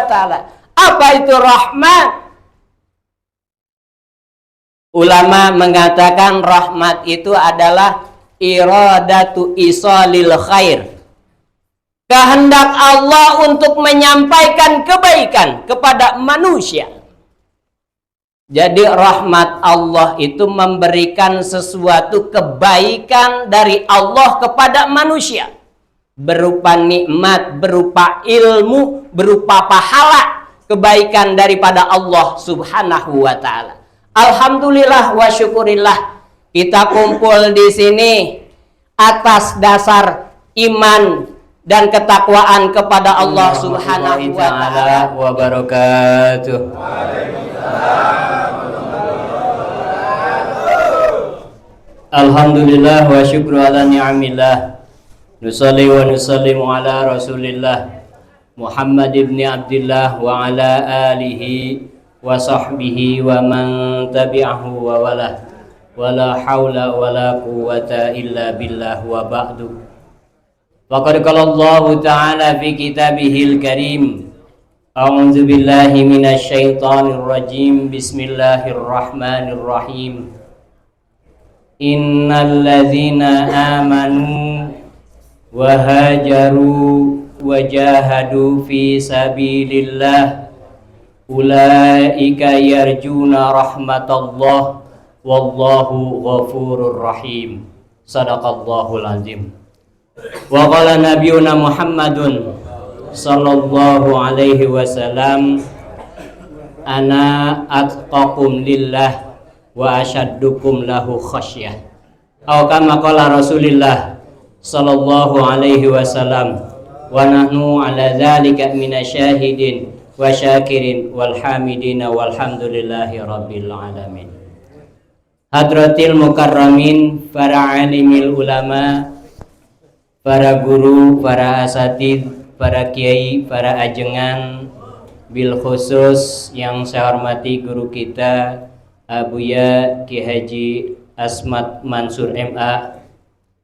ta'ala. Apa itu rahmat? Ulama mengatakan rahmat itu adalah iradatu isalil khair, kehendak Allah untuk menyampaikan kebaikan kepada manusia. Jadi rahmat Allah itu memberikan sesuatu kebaikan dari Allah kepada manusia, berupa nikmat, berupa ilmu, berupa pahala kebaikan daripada Allah subhanahu wa ta'ala. Alhamdulillah wa syukurillah, kita kumpul di sini atas dasar iman dan ketakwaan kepada Allah subhanahu wa ta'ala wa barakatuh. Alhamdulillah wa syukru ala ni'amillah. Nusalli wa nusallimu ala rasulillah Muhammad ibn Abdillah wa ala alihi wa sahbihi wa man tabi'ahu wa wala wala hawla wala quwwata illa billah wa ba'du. Faqad qala Allah ta'ala fi kitabihil karim, a'udzu billahi minasy syaithanir rajim, bismillahirrahmanirrahim. Innal ladzina amanu wa hajaru wa jahadu fi sabilillah ulaika yarjuna rahmatallah wallahu ghafurur rahim. Sadaqallahul azim. Wa qala nabiyuna Muhammadun sallallahu alaihi wasallam, ana atqakum lillah wa asyaddukum lahu khasyah. Atau kama qala Rasulillah sallallahu alaihi wasallam, wa nahnu ala dzalika minasyahidin wa syakirin walhamidina walhamdulillahi rabbil alamin. Hadratil mukarramin, para alimil ulama, para guru, para asatid, para kiai, para ajengan, bil khusus yang saya hormati guru kita Abuya Ki Haji Asmat Mansur MA,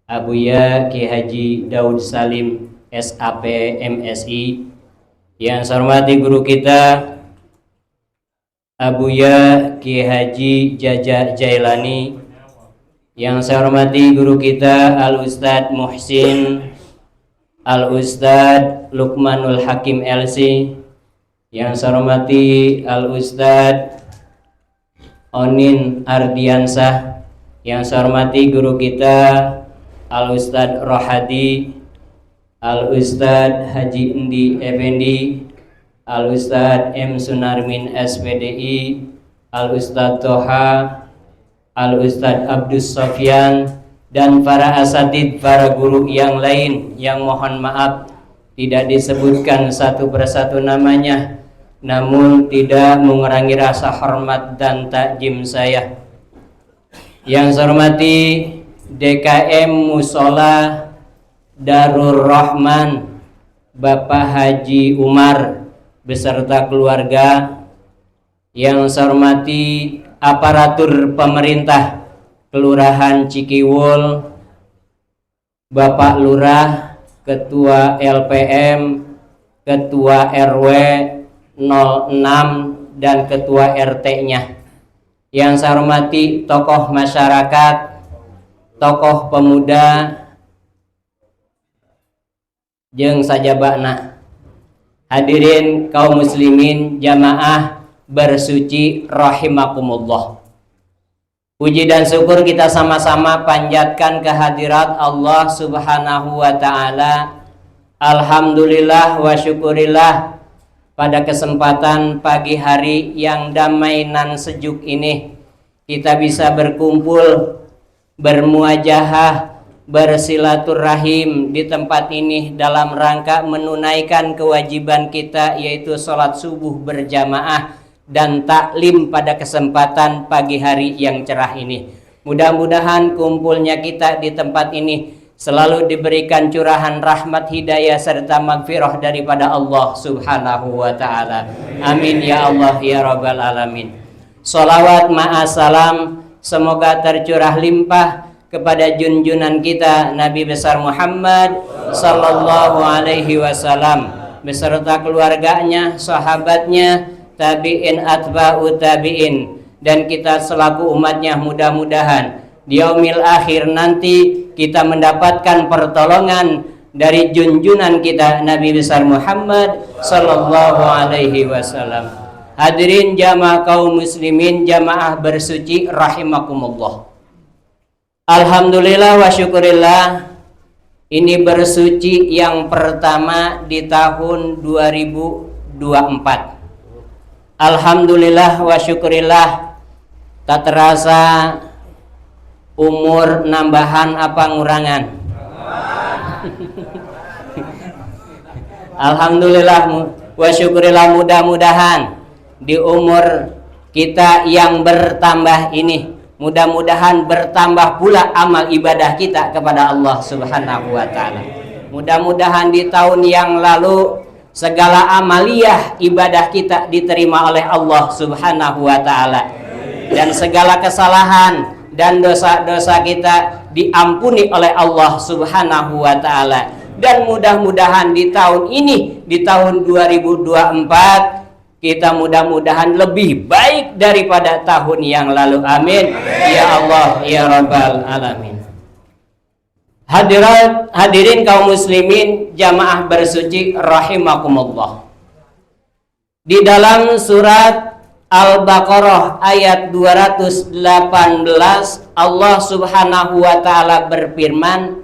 Abuya Ki Haji Daud Salim SAP MSI, yang saya hormati guru kita Abuya Ki Haji Jaja Jailani, yang saya hormati guru kita Al Ustadz Muhsin, Al Ustadz Luqmanul Hakim LC, yang saya hormati Al Ustadz Onin Ardiansah, yang saya hormati guru kita Al Ustadz Rohadi, Al Ustadz Haji Endi Effendi, Al Ustadz M Sunarmin SPDI, Al Ustadz Toha, Al Ustadz Abdus Sofyan, dan para asatid, para guru yang lain yang mohon maaf tidak disebutkan satu persatu namanya, namun tidak mengurangi rasa hormat dan takjim saya. Yang saya hormati DKM Musola Darur Rahman Bapak Haji Umar beserta keluarga. Yang saya hormati aparatur pemerintah Kelurahan Cikiwul, Bapak Lurah, Ketua LPM, Ketua RW 06 dan Ketua RT-nya. Yang saya hormati tokoh masyarakat, tokoh pemuda, jeung sajabana. Hadirin kaum muslimin jamaah bersuci rahimakumullah. Puji dan syukur kita sama-sama panjatkan kehadirat Allah subhanahu wa ta'ala. Alhamdulillah wa syukurillah, pada kesempatan pagi hari yang damai nan sejuk ini kita bisa berkumpul, bermuajahah, bersilaturahim di tempat ini dalam rangka menunaikan kewajiban kita, yaitu sholat subuh berjamaah dan taklim pada kesempatan pagi hari yang cerah ini. Mudah-mudahan kumpulnya kita di tempat ini selalu diberikan curahan rahmat, hidayah serta magfirah daripada Allah subhanahu wa ta'ala. Amin ya Allah ya rabbal alamin. Salawat ma'asalam semoga tercurah limpah kepada junjunan kita Nabi besar Muhammad sallallahu alaihi wasallam, beserta keluarganya, sahabatnya, tabi'in atba'u tabi'in, dan kita selaku umatnya mudah-mudahan di yaumil akhir nanti kita mendapatkan pertolongan dari junjungan kita Nabi besar Muhammad sallallahu alaihi wasallam. Hadirin jamaah kaum muslimin, jamaah bersuci rahimakumullah. Alhamdulillah wa syukurillah, ini bersuci yang pertama di tahun 2024. Alhamdulillah wa syukurillah, tak terasa umur nambahan apa ngurangan. Alhamdulillah wa syukurillah, mudah-mudahan di umur kita yang bertambah ini, mudah-mudahan bertambah pula amal ibadah kita kepada Allah Subhanahu wa ta'ala. Mudah-mudahan di tahun yang lalu segala amaliyah ibadah kita diterima oleh Allah Subhanahu wa ta'ala, dan segala kesalahan dan dosa-dosa kita diampuni oleh Allah Subhanahu wa ta'ala. Dan mudah-mudahan di tahun ini, di tahun 2024, kita mudah-mudahan lebih baik daripada tahun yang lalu. Amin. Ya Allah ya Rabbal Alamin. Hadirin kaum muslimin, jamaah bersuci rahimakumullah. Di dalam surat Al-Baqarah ayat 218, Allah Subhanahu wa ta'ala berfirman,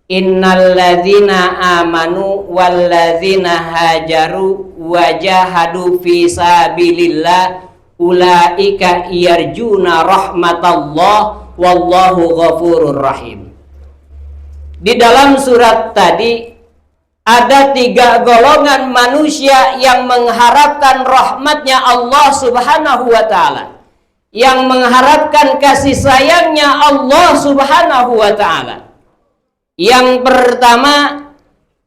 innalladzina amanu walladzina hajaru wajahadu fi sabilillah ulaika yarjuna rahmatallah wallahu ghafurur rahim. Di dalam surat tadi ada 3 golongan manusia yang mengharapkan rahmatnya Allah Subhanahu wa ta'ala, yang mengharapkan kasih sayangnya Allah Subhanahu wa ta'ala. Yang pertama,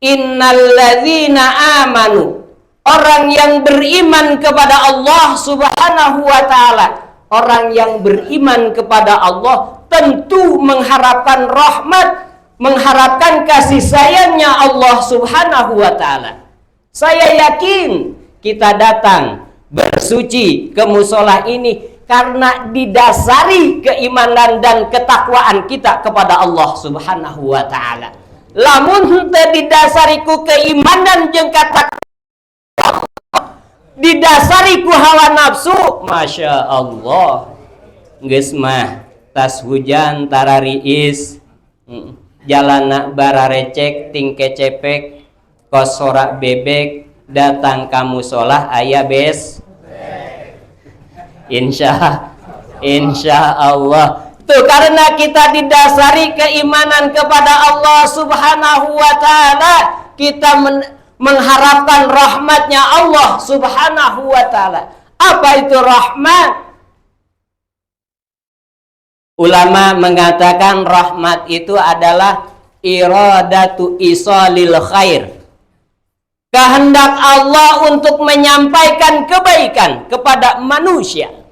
innalladzina amanu, orang yang beriman kepada Allah Subhanahu wa ta'ala. Orang yang beriman kepada Allah tentu mengharapkan rahmat, mengharapkan kasih sayangnya Allah Subhanahu wa ta'ala. Saya yakin kita datang bersuci ke musola ini karena didasari keimanan dan ketakwaan kita kepada Allah Subhanahu wa ta'ala. Lamun teu didasari ku keimanan jeung ketakwaan, didasari ku hawa nafsu, masya Allah, geus mah tas hujan tarariis, jalana bararecek ting kecepek, kos sorak bebek, datang kamu sholah aya bes. Insya Allah. Tuh, karena kita didasari keimanan kepada Allah Subhanahu wa ta'ala, kita mengharapkan rahmatnya Allah Subhanahu wa ta'ala. Apa itu rahmat? Ulama mengatakan rahmat itu adalah iradatu isalil khair, kehendak Allah untuk menyampaikan kebaikan kepada manusia.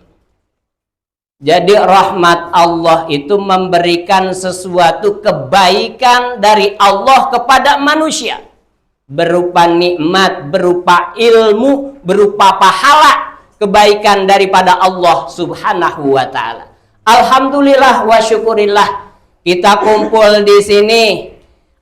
Jadi rahmat Allah itu memberikan sesuatu kebaikan dari Allah kepada manusia, berupa nikmat, berupa ilmu, berupa pahala kebaikan daripada Allah Subhanahu wa ta'ala. Alhamdulillah wa syukurillah, kita kumpul di sini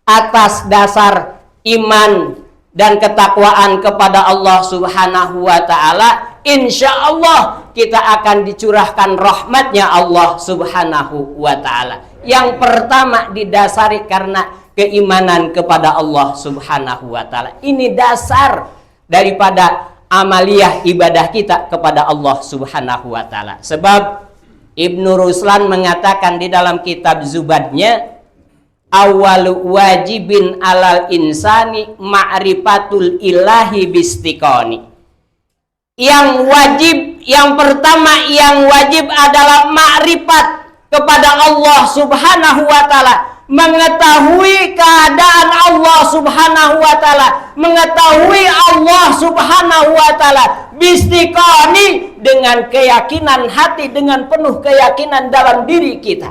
atas dasar iman dan ketakwaan kepada Allah Subhanahu wa ta'ala. Insya Allah kita akan dicurahkan rahmatnya Allah Subhanahu wa ta'ala. Yang pertama didasari karena keimanan kepada Allah Subhanahu wa ta'ala. Ini dasar daripada amaliyah ibadah kita kepada Allah Subhanahu wa ta'ala. Sebab Ibnu Ruslan mengatakan di dalam kitab Zubadnya, awalu wajibin alal insani ma'rifatul ilahi bistiqoni. Yang wajib, yang pertama yang wajib adalah ma'rifat kepada Allah Subhanahu wa ta'ala, mengetahui keadaan Allah Subhanahu wa ta'ala, mengetahui Allah Subhanahu wa ta'ala bistiqoni, dengan keyakinan hati, dengan penuh keyakinan dalam diri kita.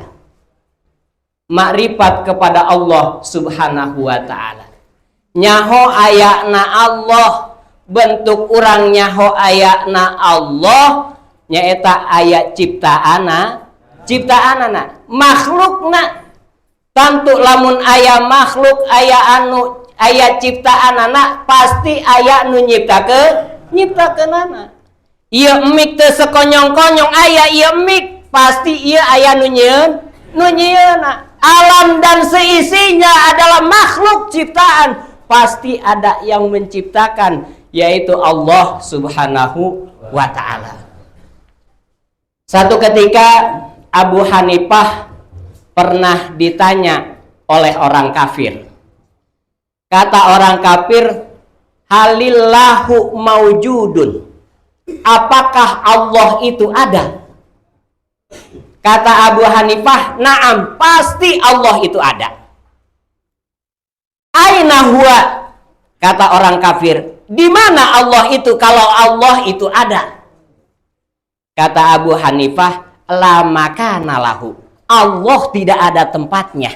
Makrifat kepada Allah Subhanahu wa ta'ala. nyaho ayakna Allah, bentuk urang nyaho ayakna Allah, nyaeta aya ciptaana makhlukna. Tentu lamun aya makhluk, aya anu aya ciptaanana, pasti aya nu nyiptakeunana. Ieu emik teu sekonyong-konyong, aya ieu emik pasti ieu aya nu nyieuna. Alam dan seisinya adalah makhluk ciptaan, pasti ada yang menciptakan, yaitu Allah Subhanahu wa ta'ala. Satu ketika Abu Hanifah pernah ditanya oleh orang kafir. Kata orang kafir, halillahu maujudun, apakah Allah itu ada? Kata Abu Hanifah, na'am, pasti Allah itu ada. Aina huwa, kata orang kafir, di mana Allah itu kalau Allah itu ada? Kata Abu Hanifah, la makana lahu, Allah tidak ada tempatnya.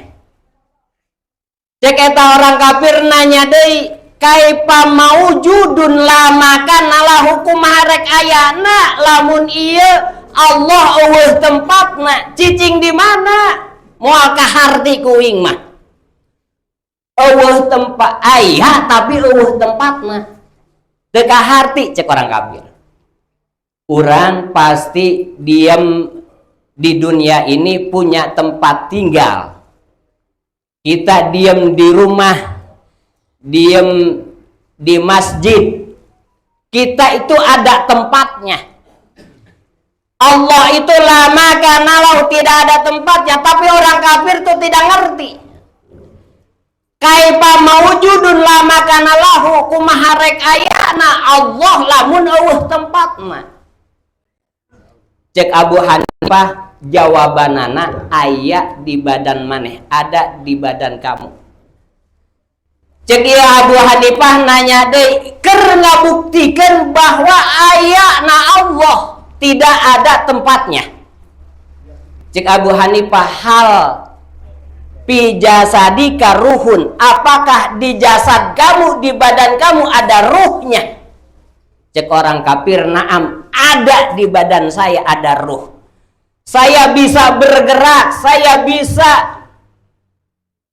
Cek eta orang kafir nanya deui, kaifa maujudun la makana lahu, kumaha rek ayana lamun ieu Allah eueuh tempatna, cicing di mana? Moal kaharti kuing mah. Eueuh tempat aya tapi eueuh tempatna. Teu kaharti cek orang kafir. Urang pasti diam di dunia ini punya tempat tinggal. Kita diam di rumah, diam di masjid. Kita itu ada tempatnya. Allah itu lama karena Allah tidak ada tempatnya, tapi orang kafir itu tidak ngerti. Kaifa maujudun lama karena lahu, kumaha rek ayana Allah lamun eueuh tempatna. Cek Abu Hanifah, jawabanana aya di badan maneh, ada di badan kamu. Cek ieu Abu Hanifah nanya deui, keur ngabuktikeun bahwa ayana Allah tidak ada tempatnya. Cek Abu Hanifah, hal fi jasadika ruhun, apakah di jasad kamu, di badan kamu ada ruhnya? Cek orang kafir, na'am, ada di badan saya ada ruh. Saya bisa bergerak, saya bisa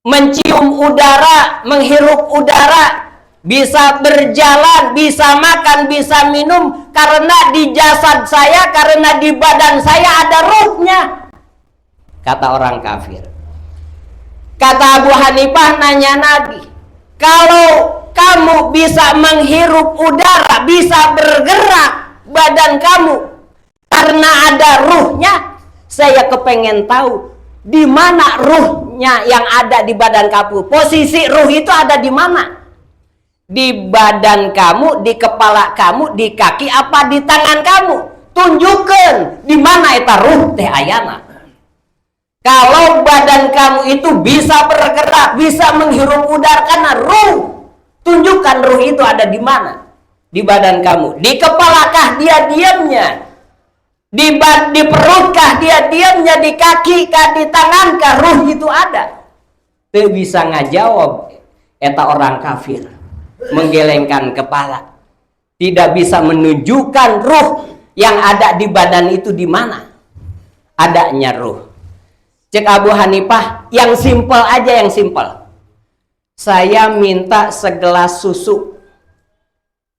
mencium udara, menghirup udara, bisa berjalan, bisa makan, bisa minum, karena di jasad saya, karena di badan saya ada ruhnya. Kata orang kafir. Kata Abu Hanifah nanya Nabi, kalau kamu bisa menghirup udara, bisa bergerak badan kamu karena ada ruhnya, saya kepengen tahu di mana ruhnya yang ada di badan kamu. Posisi ruh itu ada di mana? Di badan kamu, di kepala kamu, di kaki, apa di tangan kamu? Tunjukkan di mana eta ruh teh ayana. Kalau badan kamu itu bisa bergerak, bisa menghirup udara karena ruh, tunjukkan ruh itu ada di mana? Di badan kamu. Di kepalakah dia diamnya? Di perutkah dia diamnya? Di kaki kah, di tangankah ruh itu ada? Teu bisa ngajawab eta orang kafir, menggelengkan kepala, tidak bisa menunjukkan ruh yang ada di badan itu di mana adanya ruh. Cek Abu Hanifah, yang simpel aja, yang simpel. Saya minta segelas susu.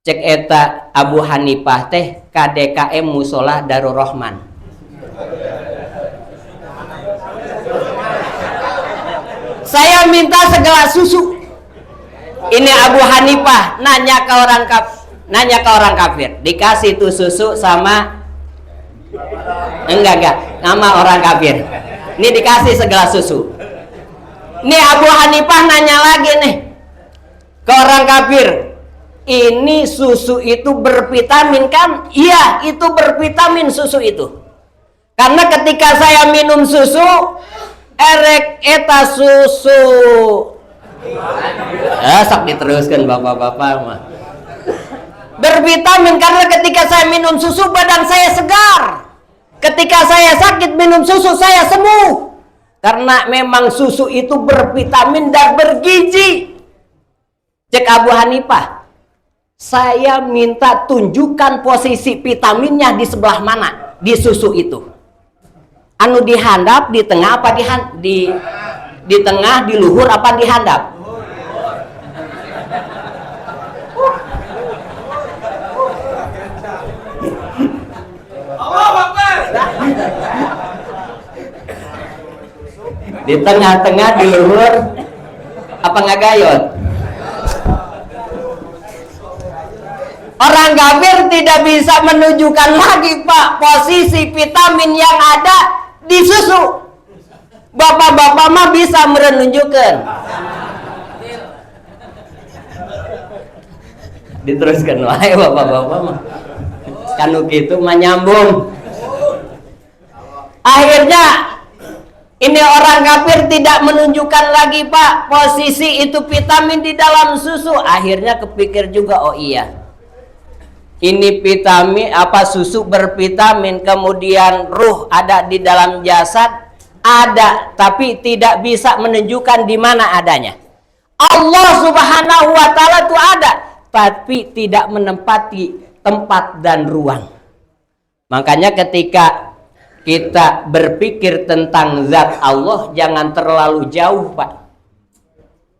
Cek eta Abu Hanifah teh KDKM Musola Darur Rahman. Saya minta segelas susu. Ini Abu Hanifah nanya ke orang kafir, dikasih tuh susu sama enggak nama orang kafir. Ini dikasih segelas susu. Ini Abu Hanifah nanya lagi nih ke orang kafir, ini susu itu bervitamin kan? Iya, itu bervitamin susu itu. Karena ketika saya minum susu, erek eta susu. Sak diteruskan bapak-bapak mah. Bervitamin karena ketika saya minum susu badan saya segar. Ketika saya sakit minum susu saya sembuh. Karena memang susu itu bervitamin dan bergizi. Cek Abu Hanifah, saya minta tunjukkan posisi vitaminnya di sebelah mana di susu itu. Anu dihandap di tengah apa di tengah, di luhur apa dihandap? Di tengah-tengah, di luhur apa ngagayot? Orang kafir tidak bisa menunjukkan lagi Pak posisi vitamin yang ada di susu. Bapak-bapak mah bisa menunjukkan. Diteruskan wae bapak-bapak mah. Kanu gitu mah nyambung. Akhirnya ini orang kafir tidak menunjukkan lagi Pak posisi itu vitamin di dalam susu. Akhirnya kepikir juga, oh iya, ini vitamin apa, susu bervitamin, kemudian ruh ada di dalam jasad, ada tapi tidak bisa menunjukkan di mana adanya. Allah Subhanahu wa taala itu ada tapi tidak menempati tempat dan ruang. Makanya ketika kita berpikir tentang zat Allah jangan terlalu jauh Pak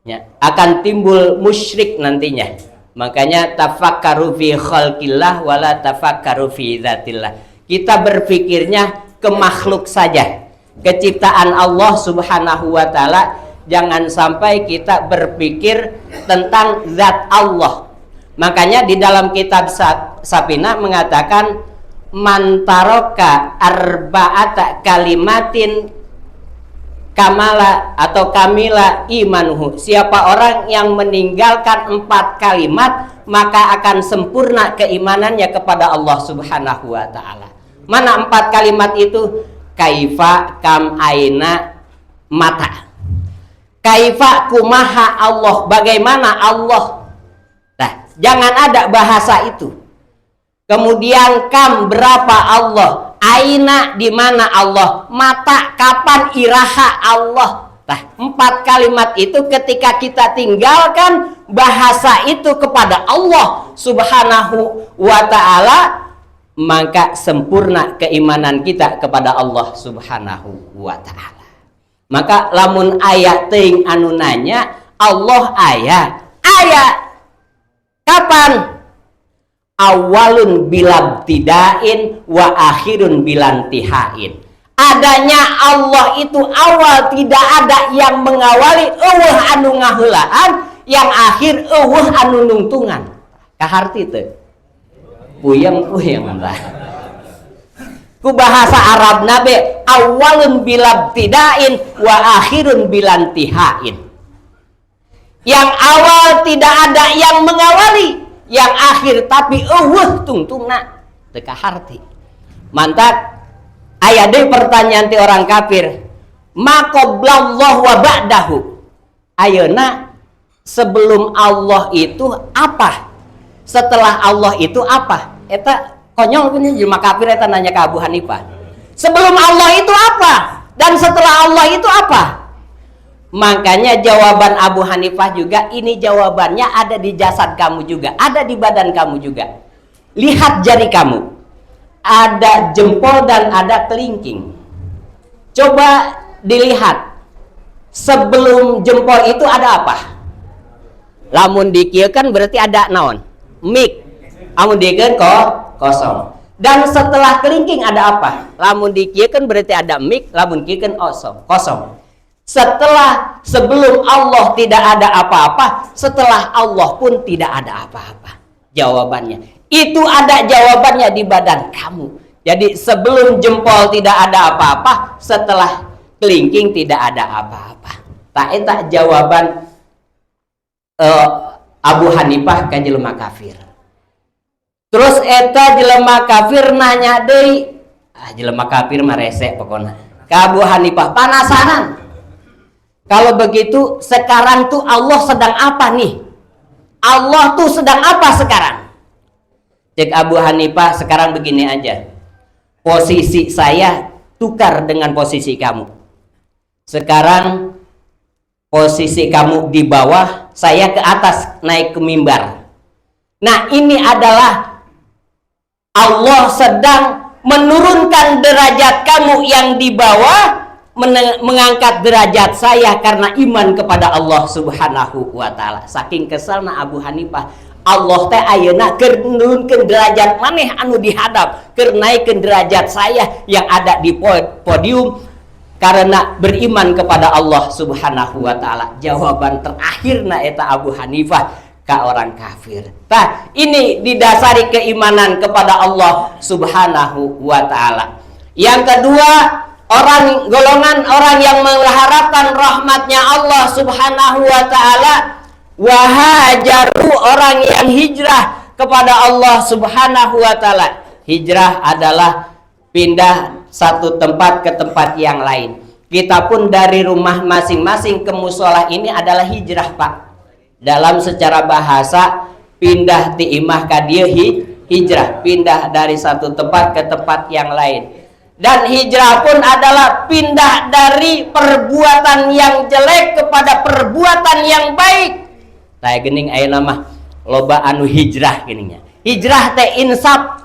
ya, akan timbul musyrik nantinya. Makanya tafakkaru fi khalqillah wala tafakkaru fi dzatillah. Kita berpikirnya ke makhluk saja, keciptaan Allah Subhanahu wa taala, jangan sampai kita berpikir tentang zat Allah. Makanya di dalam kitab Sapina mengatakan mantaroka arba'ata kalimatin kamala atau kamila imanuhu. Siapa orang yang meninggalkan 4 kalimat maka akan sempurna keimanannya kepada Allah Subhanahu wa taala. Mana 4 kalimat itu? Kaifa, kam, aina, mata. Kaifa, kumaha Allah, bagaimana Allah. Nah, jangan ada bahasa itu. Kemudian kam, berapa Allah, aina, di mana Allah, mata, kapan, iraha Allah. Nah, 4 kalimat itu ketika kita tinggalkan bahasa itu kepada Allah Subhanahu wa ta'ala, maka sempurna keimanan kita kepada Allah Subhanahu wa ta'ala. Maka lamun aya teuing anu nanya Allah aya kapan? Awalun bilabtidain wa akhirun bilantihain. Adanya Allah itu awal, tidak ada yang mengawali, eueuh anu ngaheulaan, yang akhir eueuh anu nungtungan. Kaharti teu? Puyeng lah. Ku bahasa Arab nabe awalun bilabtidain wa akhirun bilantihain. Yang awal tidak ada yang mengawali, yang akhir tapi tungtungna teka harti. Mantap. Aya deui pertanyaan ti orang kafir, ma qablallah wa ba'dahu. Ayeuna sebelum Allah itu apa? Setelah Allah itu apa? Eta konyol punya jelema kafir eta nanya ke Abu Hanifah. Sebelum Allah itu apa? Dan setelah Allah itu apa? Makanya jawaban Abu Hanifah juga, ini jawabannya ada di jasad kamu juga, ada di badan kamu juga. Lihat jari kamu, ada jempol dan ada kelingking. Coba dilihat, sebelum jempol itu ada apa? Lamun dikieun berarti ada naon? Mik. Lamun dikieun kosong. Dan setelah kelingking ada apa? Lamun dikieun berarti ada mik, lamun kieun kosong. Sebelum Allah tidak ada apa-apa, setelah Allah pun tidak ada apa-apa. Jawabannya itu ada jawabannya di badan kamu. Jadi sebelum jempol tidak ada apa-apa, setelah kelingking tidak ada apa-apa. Tak jawaban Abu Hanifah ka jelema kafir. Terus eta jelema kafir nanya deui, jelema kafir mah rese pokona. Ka Abu Hanifah panasaran. Kalau begitu sekarang tuh Allah sedang apa nih? Allah tuh sedang apa sekarang? Cek Abu Hanifah, sekarang begini aja. Posisi saya tukar dengan posisi kamu. Sekarang posisi kamu di bawah, saya ke atas naik ke mimbar. Nah, ini adalah Allah sedang menurunkan derajat kamu yang di bawah, mengangkat derajat saya karena iman kepada Allah Subhanahu wa taala. Saking kesalna Abu Hanifah, Allah teh ayeuna keur nurunkeun derajat maneh anu dihadap, keur naikeun derajat saya yang ada di podium karena beriman kepada Allah Subhanahu wa taala. Jawaban terakhirna eta Abu Hanifah ka orang kafir. Tah, ini didasari keimanan kepada Allah Subhanahu wa taala. Yang kedua, golongan orang yang mengharapkan rahmatnya Allah Subhanahu wa taala, wahajaru, orang yang hijrah kepada Allah Subhanahu wa taala. Hijrah adalah pindah satu tempat ke tempat yang lain. Kita pun dari rumah masing-masing ke musola ini adalah hijrah, Pak. Dalam secara bahasa, pindah ti imah ka dieu hijrah, pindah dari satu tempat ke tempat yang lain. Dan hijrah pun adalah pindah dari perbuatan yang jelek kepada perbuatan yang baik. Tah geuning ayeuna mah loba anu hijrah geuning nya. Hijrah teh insaf,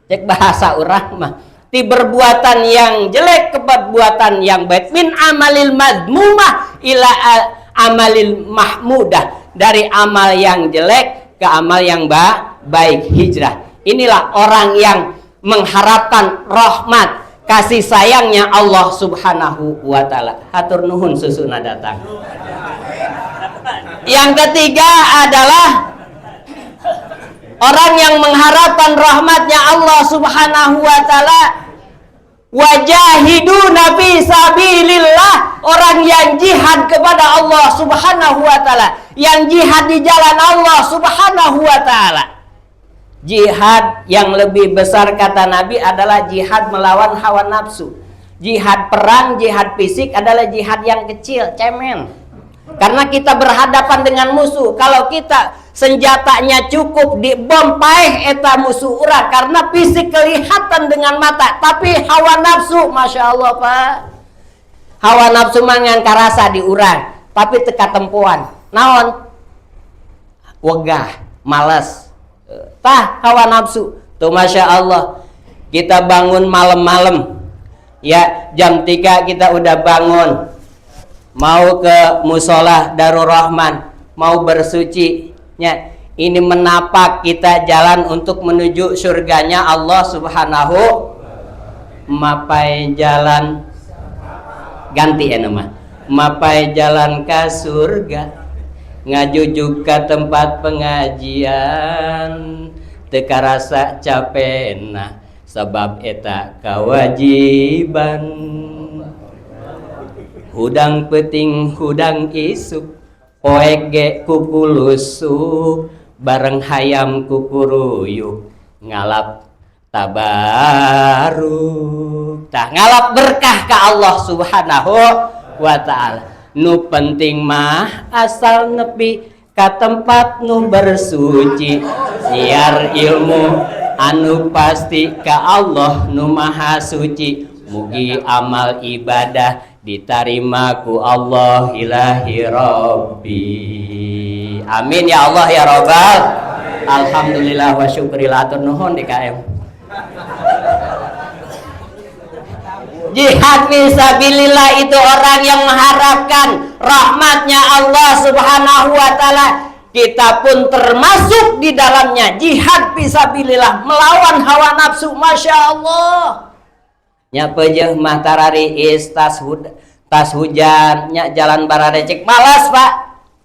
cek bahasa urang mah, ti perbuatan yang jelek ke perbuatan yang baik. Min amalil madmumah ila amalil mahmudah, dari amal yang jelek ke amal yang baik, hijrah. Inilah orang yang mengharapkan rahmat, kasih sayangnya Allah Subhanahu wa taala. Hatur nuhun susuna datang. Yang ketiga adalah orang yang mengharapkan rahmatnya Allah Subhanahu wa taala, wajahiduna fi sabilillah, orang yang jihad kepada Allah Subhanahu wa taala, yang jihad di jalan Allah Subhanahu wa taala. Jihad yang lebih besar kata Nabi adalah jihad melawan hawa nafsu. Jihad perang, jihad fisik adalah jihad yang kecil, cemen. Karena kita berhadapan dengan musuh. Kalau kita senjatanya cukup dibom paeh eta musuh urang, karena fisik kelihatan dengan mata, tapi hawa nafsu, masya Allah Pak, hawa nafsu mangan karasa di urang, tapi teka tempuan naon wegah, malas, tah hawa nafsu tuh. masya Allah, kita bangun malam-malam ya, jam 3 kita udah bangun, mau ke musola Darur Rahman, mau bersuci nya. Ini menapak kita jalan untuk menuju surganya Allah Subhanahu. Mapai jalan ganti ya nama, mapai jalan ke surga, ngajujuk ke tempat pengajian, teka rasa capena sebab eta kewajiban. Hudang peting hudang isuk, poek ge kukulusuk, bareng hayam kukuruyuk, ngalap tabaruk. Tah ngalap berkah ke Allah Subhanahu wa taala. Nu penting mah asal nepi ka tempat nu bersuci, siar ilmu anu pasti ka Allah nu maha suci. Mugi amal ibadah diterima ku Allah ilahi rabbi. Amin ya Allah ya Rabbal. Alhamdulillah wa syukurillah, atur nuhun DKM. Jihad fisabilillah itu orang yang mengharapkan rahmatnya Allah Subhanahu wa taala. Kita pun termasuk di dalamnya. Jihad fisabilillah, melawan hawa nafsu, masya Allah. Nya peujeung mah tarariis tas hujan, nya jalan bararecek, malas Pak,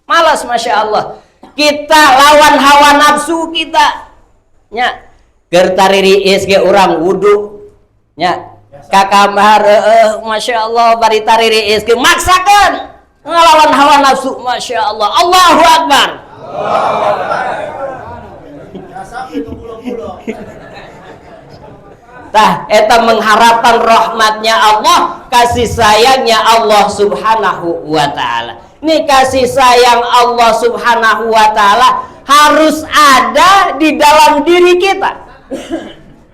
malas, masya Allah. Kita lawan hawa nafsu kita, nya keur taririis ge urang wudu, nya ka kamar, masya Allah, bari taririis ge maksakeun ngelawan hawa nafsu, masya Allah. Allahu Akbar. Tah eta mengharapkan rahmatnya Allah, kasih sayangnya Allah Subhanahu wa taala. Ini kasih sayang Allah Subhanahu wa taala harus ada di dalam diri kita.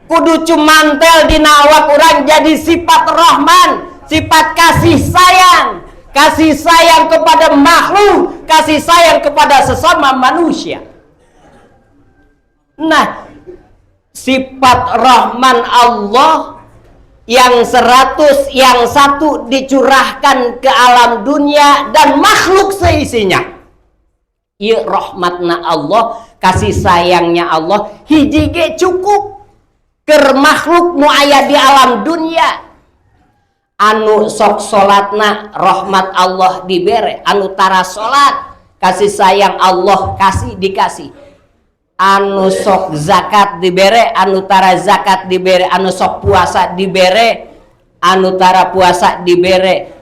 Kudu cumantel dina awak urang jadi sifat rahman, sifat kasih sayang. kasih sayang kepada makhluk, kasih sayang kepada sesama manusia. Nah, sifat Rahman Allah yang 100, yang 1 dicurahkan ke alam dunia dan makhluk seisinya. Ieu rahmatna Allah, kasih sayangnya Allah hiji ge cukup keur makhluk nu aya di alam dunia. Anu sok salatna rahmat Allah dibere, anu tara salat kasih sayang Allah kasih dikasih. Anu sok zakat dibere, anu tara zakat dibere, anu sok puasa dibere, anu tara puasa dibere,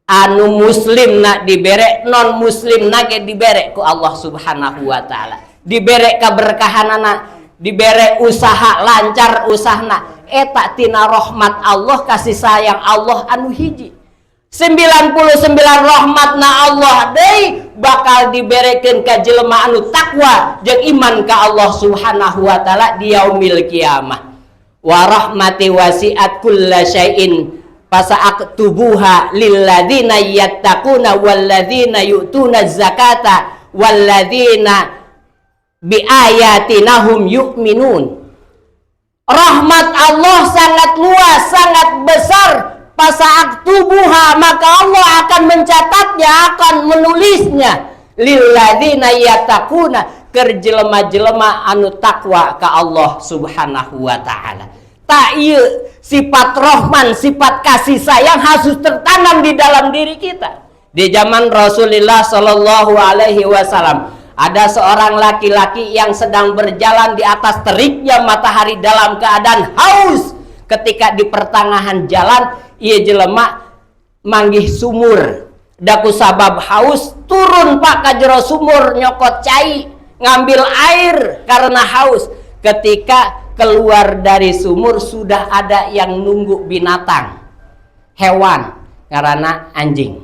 anu muslim nak dibere, non muslim nage dibere ku Allah subhanahu wa ta'ala. Dibere keberkahanana, dibere usaha lancar usahana. Eta tina rahmat Allah, kasih sayang Allah anu hiji. 99 rahmatna Allah deui bakal diberekeun ka jelema anu takwa jeung iman ka Allah subhanahu wa ta'ala di yaumil kiamah. Wa rahmati wasi'at kulla syai'in fasa'aktubuha lilladzina yattaquna walladzina yu'tuna zakata walladzina biayatina hum yu'minun. Rahmat Allah sangat luas, sangat besar. Fasa'aktubuha, maka Allah akan mencatatnya, akan menulisnya lilladzina yattaquna, keur jelema-jelema anu takwa ka Allah subhanahu wa ta'ala. Tak ieu sifat Rahman, sifat kasih sayang harus tertanam di dalam diri kita. Di zaman Rasulullah Shallallahu Alaihi Wasallam ada seorang laki-laki yang sedang berjalan di atas teriknya matahari dalam keadaan haus. Ketika di pertengahan jalan ia jelema manggih sumur, daku sabab haus turun pak ka jero sumur nyokot cai ngambil air karena haus. Ketika keluar dari sumur sudah ada yang nunggu binatang, hewan, karena anjing.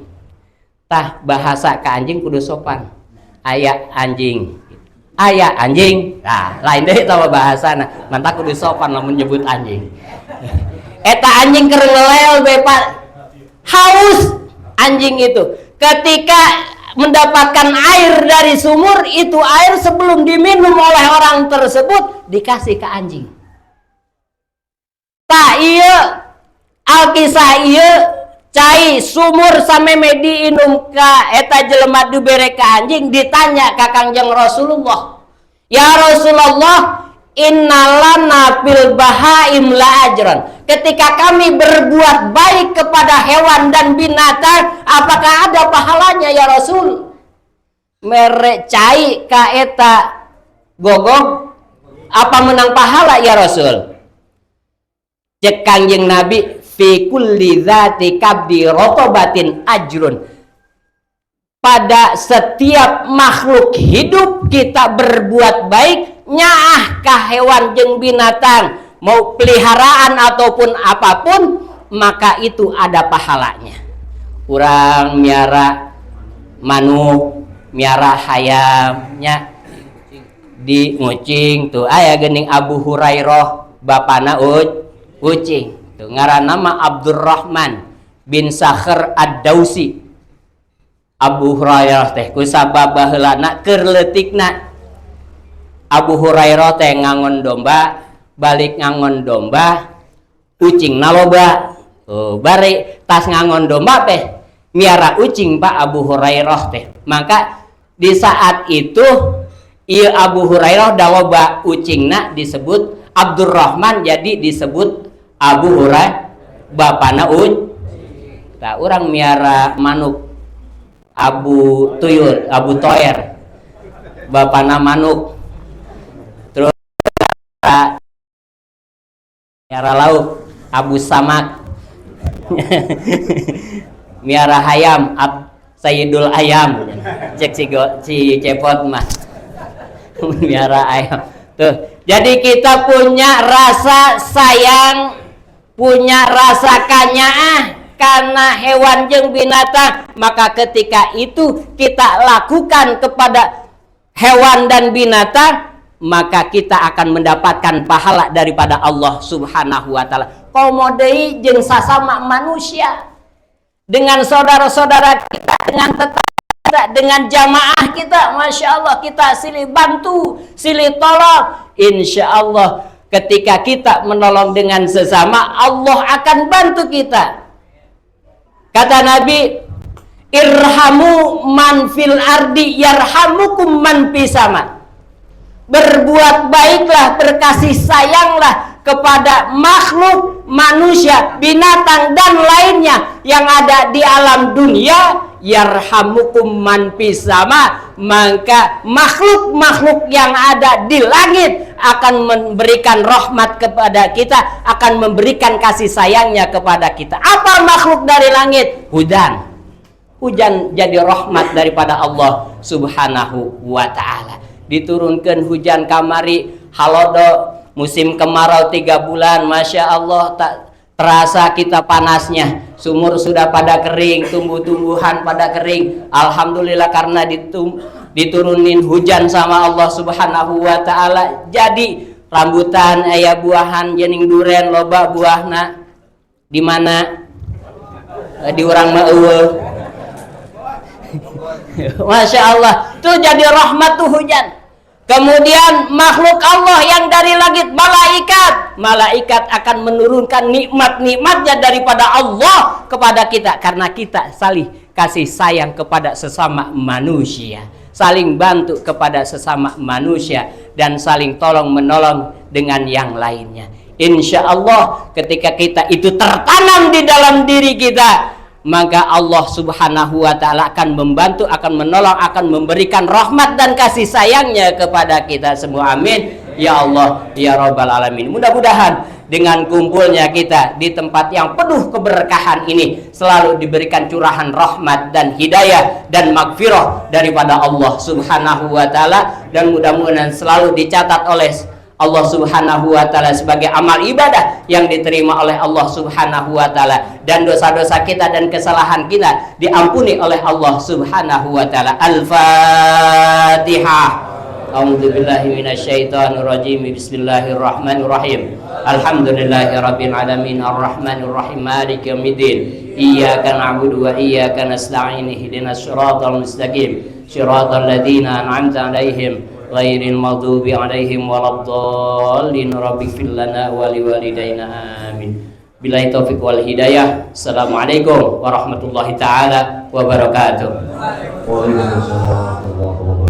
Tah bahasa ke anjing kudu sopan. Aya anjing, aya anjing. Nah, lain deh tawa bahasana. Mantap kudu sopan lamun nyebut anjing. Eta anjing keur ngelel be Pak. Haus anjing itu. Ketika mendapatkan air dari sumur, itu air sebelum diminum oleh orang tersebut dikasih ke anjing. Tak iya alkisah iya cai sumur sameme diinum ka eta jelema dibere ka anjing, ditanya ka Kangjeng Rasulullah, ya Rasulullah, innalana fil bahaim la ajran. Ketika kami berbuat baik kepada hewan dan binatang, apakah ada pahalanya ya Rasul? Mere cai ka eta gogog, apa menang pahala ya Rasul? Cek Kangjeng Nabi, fi kulli dzati kabdi rotobatin ajrun. Pada setiap makhluk hidup kita berbuat baik, nyaah ka hewan jeung binatang, mau peliharaan ataupun apapun, maka itu ada pahalanya. Urang miara manuk, miara hayamnya di ngucing tuh aya geuning Abu Hurairah bapana ucing tuh ngaranna nama Abdurrahman bin Sakhr Ad-Dausi. Abu Hurairah teh ku sabab baheulana keur leutikna Abu Hurairah teh ngangon domba, balik ngangon domba, ucing naloba. Bari tas ngangon domba teh miara ucing Pak Abu Hurairah teh. Maka di saat itu ieu Abu Hurairah daloba ucingna disebut Abdurrahman, jadi disebut Abu Hurairah bapana tah urang miara manuk Abu Tuyur, Abu Toer bapana manuk. Terus miara lauk Abu Samak. Miara hayam Sayyidul Ayam, cek si cepot mah. Miara ayam tuh. Jadi kita punya rasa sayang, punya rasa kanyaah karena hewan jeung binatang, maka ketika itu kita lakukan kepada hewan dan binatang, maka kita akan mendapatkan pahala daripada Allah subhanahu wa ta'ala. Komo deui jeung sasama manusia. dengan saudara-saudara kita, dengan tetangga kita, dengan jamaah kita. Masya Allah, kita silih bantu, silih tolong. Insya Allah ketika kita menolong dengan sesama, Allah akan bantu kita. Kata Nabi, irhamu man fil ardi yarhamukum man fis sama. Berbuat baiklah, berkasih sayanglah kepada makhluk manusia, binatang dan lainnya yang ada di alam dunia, yarhamukum man fis sama, maka makhluk-makhluk yang ada di langit akan memberikan rahmat kepada kita, akan memberikan kasih sayangnya kepada kita. Apa makhluk dari langit? Hujan. Hujan jadi rahmat daripada Allah Subhanahu wa ta'ala. Diturunkan hujan kamari halodo musim kemarau 3 bulan, Masya Allah, tak terasa kita panasnya. Sumur sudah pada kering, tumbuh-tumbuhan pada kering. Alhamdulillah karena diturunin hujan sama Allah Subhanahu wa ta'ala. Jadi rambutan, buahan, jening duren, loba buahna. Di mana? Di urang meueuh. Masya Allah, tuh jadi rahmat tuh hujan. Kemudian makhluk Allah yang dari langit, malaikat akan menurunkan nikmat-nikmatnya daripada Allah kepada kita, karena kita saling kasih sayang kepada sesama manusia, saling bantu kepada sesama manusia, dan saling tolong menolong dengan yang lainnya. Insya Allah ketika kita itu tertanam di dalam diri kita, maka Allah Subhanahu wa ta'ala akan membantu, akan menolong, akan memberikan rahmat dan kasih sayangnya kepada kita semua. Amin ya Allah ya Rabbal Alamin. Mudah-mudahan dengan kumpulnya kita di tempat yang penuh keberkahan ini selalu diberikan curahan rahmat dan hidayah dan magfirah daripada Allah Subhanahu wa ta'ala, dan mudah-mudahan selalu dicatat oleh Allah Subhanahu wa ta'ala sebagai amal ibadah yang diterima oleh Allah Subhanahu wa ta'ala, dan dosa-dosa kita dan kesalahan kita diampuni oleh Allah Subhanahu wa ta'ala. Al-Fatihah. A'udzubillahi minasyaitonirrajim. Bismillahirrahmanirrahim. Alhamdulillahirabbil alamin arrahmanir rahim maliki yaumiddin. Iyyaka na'budu wa iyyaka nasta'in. Ihdinas siratal mustaqim. Shiratal ladzina an'amta 'alaihim ghairil maghdubi 'alaihim waladdallin. Rabbighfir lana wa liwalidayna amin. Billahi taufiq wal hidayah. Assalamualaikum warahmatullahi taala wabarakatuh. Waalaikumsalam warahmatullahi wabarakatuh.